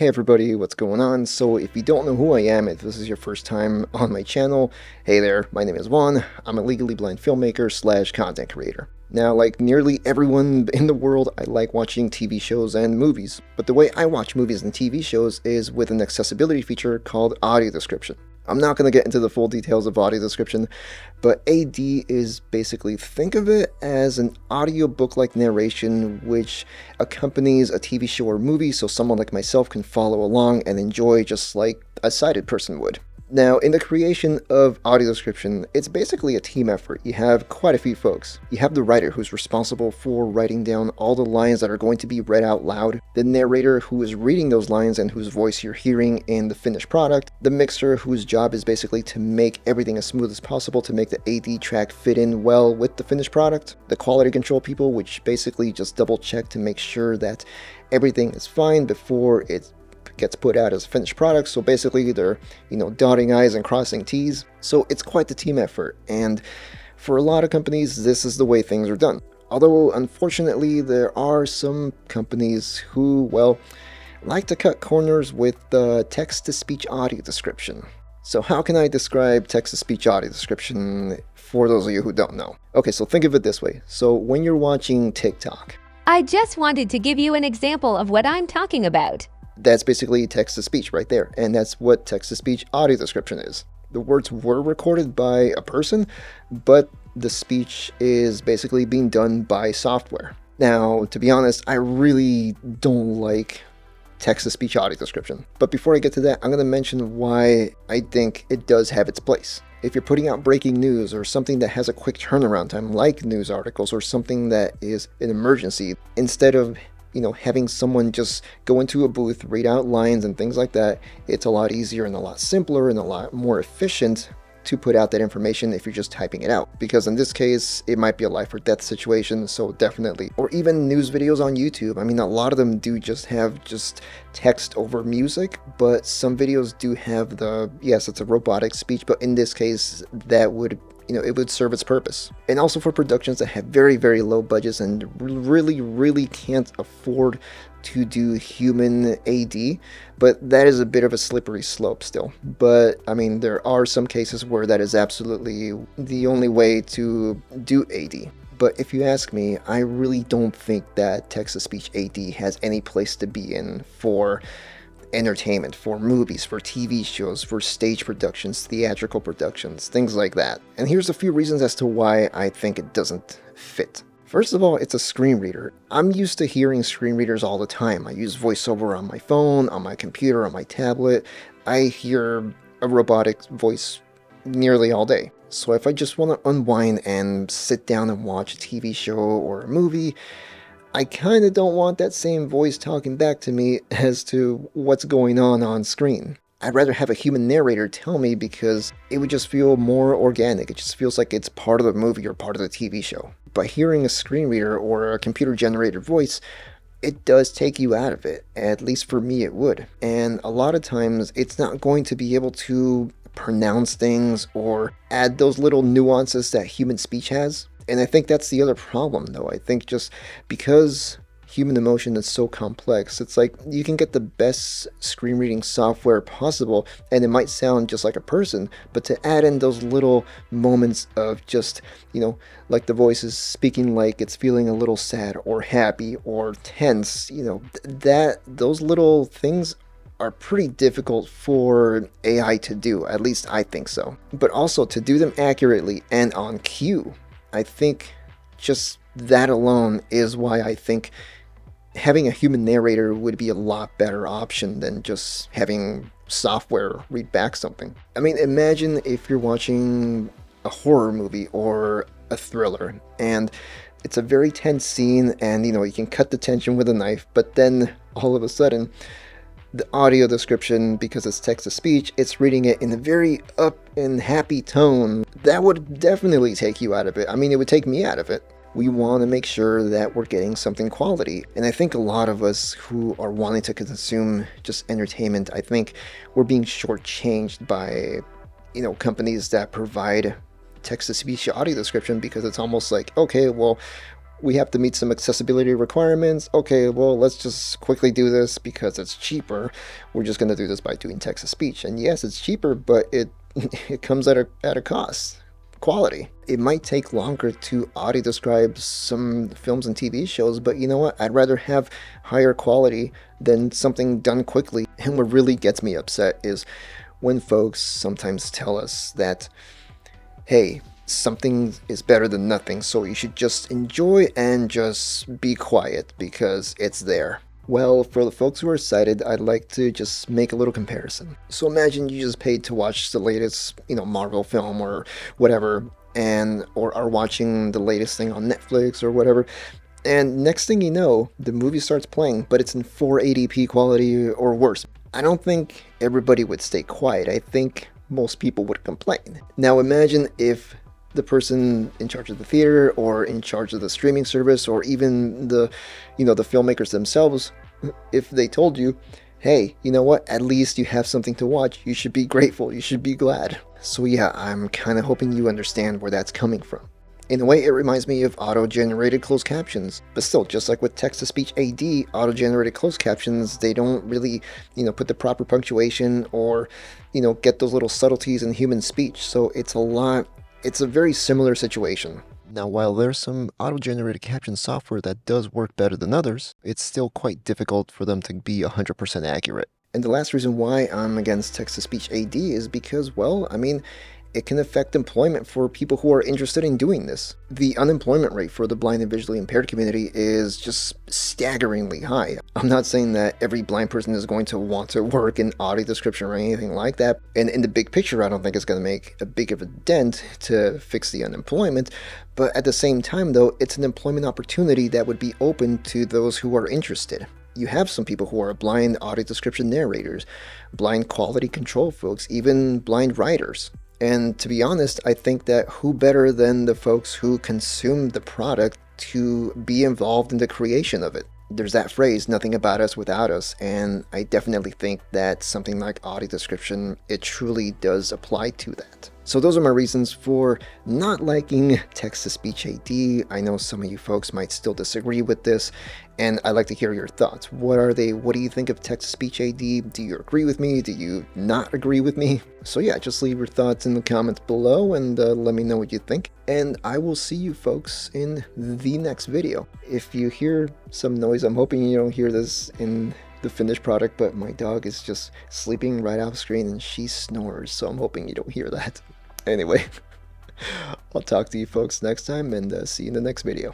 Hey everybody, what's going on? So if you don't know who I am, if this is your first time on my channel, hey there, my name is Juan. I'm a legally blind filmmaker slash content creator. Now, like nearly everyone in the world, I like watching TV shows and movies. But the way I watch movies and TV shows is with an accessibility feature called audio description. I'm not going to get into the full details of audio description, but AD is basically, think of it as an audiobook-like narration which accompanies a TV show or movie so someone like myself can follow along and enjoy just like a sighted person would. Now, in the creation of audio description, it's basically a team effort. You have quite a few folks. You have the writer who's responsible for writing down all the lines that are going to be read out loud, the narrator who is reading those lines and whose voice you're hearing in the finished product, the mixer whose job is basically to make everything as smooth as possible to make the AD track fit in well with the finished product, the quality control people, which basically just double check to make sure that everything is fine before it gets put out as a finished product. So basically they're, dotting I's and crossing T's. So it's quite the team effort. And for a lot of companies, this is the way things are done. Although, unfortunately, there are some companies who, like to cut corners with the text-to-speech audio description. So how can I describe text-to-speech audio description for those of you who don't know? Okay, so think of it this way. So when you're watching TikTok, I just wanted to give you an example of what I'm talking about. that's basically text-to-speech right there, and that's what text-to-speech audio description is. The words were recorded by a person, but the speech is basically being done by software. Now, to be honest, I really don't like text-to-speech audio description. But before I get to that, I'm going to mention why I think it does have its place. If you're putting out breaking news or something that has a quick turnaround time, like news articles or something that is an emergency, instead of having someone just go into a booth, read out lines and things like that, it's a lot easier and a lot simpler and a lot more efficient to put out that information if you're just typing it out. Because in this case, it might be a life or death situation, so definitely. Or even news videos on YouTube. I mean, a lot of them do just have text over music, but some videos do have yes, it's a robotic speech, but in this case, that would it would serve its purpose. And also for productions that have very, very low budgets and really, really can't afford to do human AD, but that is a bit of a slippery slope still. But I mean, there are some cases where that is absolutely the only way to do AD. But if you ask me, I really don't think that text-to-speech AD has any place to be in for entertainment, for movies, for TV shows, for stage productions, theatrical productions, things like that. And here's a few reasons as to why I think it doesn't fit. First of all, it's a screen reader. I'm used to hearing screen readers all the time. I use VoiceOver on my phone, on my computer, on my tablet. I hear a robotic voice nearly all day. So if I just want to unwind and sit down and watch a TV show or a movie, I kind of don't want that same voice talking back to me as to what's going on screen. I'd rather have a human narrator tell me because it would just feel more organic. It just feels like it's part of the movie or part of the TV show. By hearing a screen reader or a computer-generated voice, it does take you out of it. At least for me, it would. And a lot of times, it's not going to be able to pronounce things or add those little nuances that human speech has. And I think that's the other problem, though. I think just because human emotion is so complex, it's like you can get the best screen reading software possible, and it might sound just like a person, but to add in those little moments of just, like the voice is speaking like it's feeling a little sad or happy or tense, those little things are pretty difficult for AI to do. At least I think so. But also to do them accurately and on cue. I think just that alone is why I think having a human narrator would be a lot better option than just having software read back something. I mean, imagine if you're watching a horror movie or a thriller and it's a very tense scene and you can cut the tension with a knife, but then all of a sudden the audio description, because it's text-to-speech, it's reading it in a very up and happy tone. That would definitely take you out of it. I mean, it would take me out of it. We want to make sure that we're getting something quality. And I think a lot of us who are wanting to consume just entertainment, I think we're being shortchanged by, companies that provide text-to-speech audio description, because it's almost like, okay, well, We have to meet some accessibility requirements. Okay, well, let's just quickly do this because it's cheaper. We're just going to do this by doing text-to-speech. And yes, it's cheaper, but it it comes at a cost. Quality. It might take longer to audio describe some films and TV shows, but you know what? I'd rather have higher quality than something done quickly. And what really gets me upset is when folks sometimes tell us that, hey, something is better than nothing, so you should just enjoy and just be quiet because it's there. Well, for the folks who are sighted, I'd like to just make a little comparison. So imagine you just paid to watch the latest, Marvel film or whatever, or are watching the latest thing on Netflix or whatever, and next thing you know, the movie starts playing, but it's in 480p quality or worse. I don't think everybody would stay quiet. I think most people would complain. Now imagine if the person in charge of the theater or in charge of the streaming service or even the filmmakers themselves, if they told you, hey, you know what, at least you have something to watch, you should be grateful, you should be glad. So yeah, I'm kind of hoping you understand where that's coming from. In a way, it reminds me of auto-generated closed captions. But still, just like with text-to-speech AD, auto-generated closed captions, they don't really, put the proper punctuation or, get those little subtleties in human speech. So it's a very similar situation. Now, while there's some auto-generated caption software that does work better than others, it's still quite difficult for them to be 100% accurate. And the last reason why I'm against text-to-speech AD is because, well, it can affect employment for people who are interested in doing this. The unemployment rate for the blind and visually impaired community is just staggeringly high. I'm not saying that every blind person is going to want to work in audio description or anything like that, and in the big picture, I don't think it's going to make a big of a dent to fix the unemployment, but at the same time, though, it's an employment opportunity that would be open to those who are interested. You have some people who are blind audio description narrators, blind quality control folks, even blind writers. And to be honest, I think that who better than the folks who consume the product to be involved in the creation of it? There's that phrase, nothing about us without us, and I definitely think that something like audio description, it truly does apply to that. So those are my reasons for not liking text-to-speech AD. I know some of you folks might still disagree with this, and I'd like to hear your thoughts. What are they? What do you think of text-to-speech AD? Do you agree with me? Do you not agree with me? So yeah, just leave your thoughts in the comments below and let me know what you think. And I will see you folks in the next video. If you hear some noise, I'm hoping you don't hear this in the finished product, but my dog is just sleeping right off screen and she snores, so I'm hoping you don't hear that. Anyway, I'll talk to you folks next time and see you in the next video.